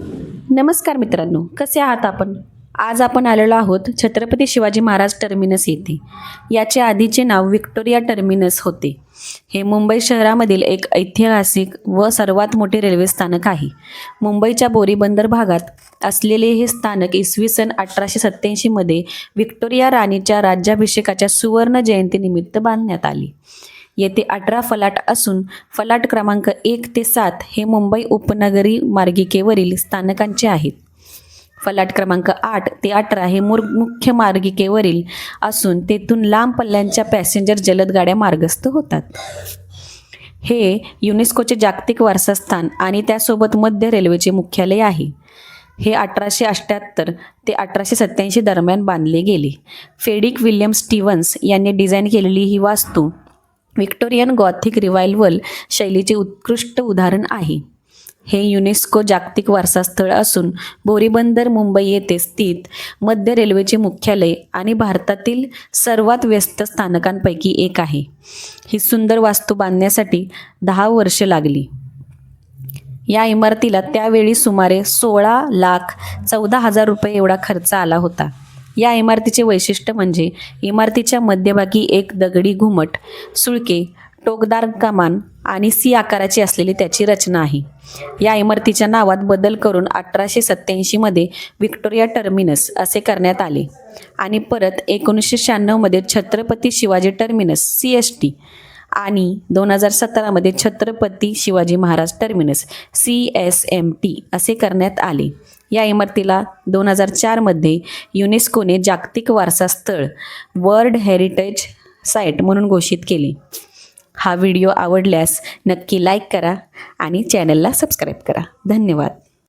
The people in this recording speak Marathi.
नमस्कार मित्रांनो, कसे आहात आपण? आज आपण आलेलो आहोत छत्रपती शिवाजी महाराज टर्मिनस येथे. याचे आधीचे नाव व्हिक्टोरिया टर्मिनस होते. हे मुंबई शहरामधील एक ऐतिहासिक व सर्वात मोठे रेल्वे स्थानक आहे. मुंबईच्या बोरीबंदर भागात असलेले हे स्थानक इसवी सन 1887 मध्ये व्हिक्टोरिया राणीच्या राज्याभिषेकाच्या सुवर्ण जयंतीनिमित्त बांधण्यात आले. येथे 18 फलाट असून फलाट क्रमांक 1 ते 7 हे मुंबई उपनगरी मार्गिकेवरील स्थानकांचे आहेत. फलाट क्रमांक 8 ते 18 हे मुख्य मार्गिकेवरील असून तेथून लांब पल्ल्यांच्या पॅसेंजर जलद गाड्या मार्गस्थ होतात. हे युनेस्कोचे जागतिक वारसास्थान आणि त्यासोबत मध्य रेल्वेचे मुख्यालय आहे. हे 1878 ते 1887 दरम्यान बांधले गेले. फेडिक विल्यम स्टीव्हन्स यांनी डिझाईन केलेली ही वास्तू व्हिक्टोरियन गॉथिक रिवायवल शैलीचे उत्कृष्ट उदाहरण आहे. हे युनेस्को जागतिक वारसा स्थळ असून बोरीबंदर मुंबई येथे स्थित मध्य रेल्वेचे मुख्यालय आणि भारतातील सर्वात व्यस्त स्थानकांपैकी एक आहे. ही सुंदर वास्तू बांधण्यासाठी 10 वर्षे लागली. या इमारतीला त्यावेळी सुमारे 16,14,000 रुपये एवढा खर्च आला होता. या इमारतीचे वैशिष्ट्य म्हणजे इमारतीच्या मध्यभागी एक दगडी घुमट, सुळके, टोकदार कमान आणि सी आकाराची असलेली त्याची रचना आहे. या इमारतीच्या नावात बदल करून 1887 मध्ये व्हिक्टोरिया टर्मिनस असे करण्यात आले आणि परत 1996 मध्ये छत्रपती शिवाजी टर्मिनस CST आणि 2017 मध्ये छत्रपती शिवाजी महाराज टर्मिनस CSMT असे करण्यात आले. या इमारतीला 2004 मध्ये युनेस्कोने जागतिक वारसा स्थळ वर्ल्ड हेरिटेज साईट म्हणून घोषित केले. हा व्हिडिओ आवडल्यास नक्की लाईक करा आणि चॅनलला सबस्क्राईब करा. धन्यवाद.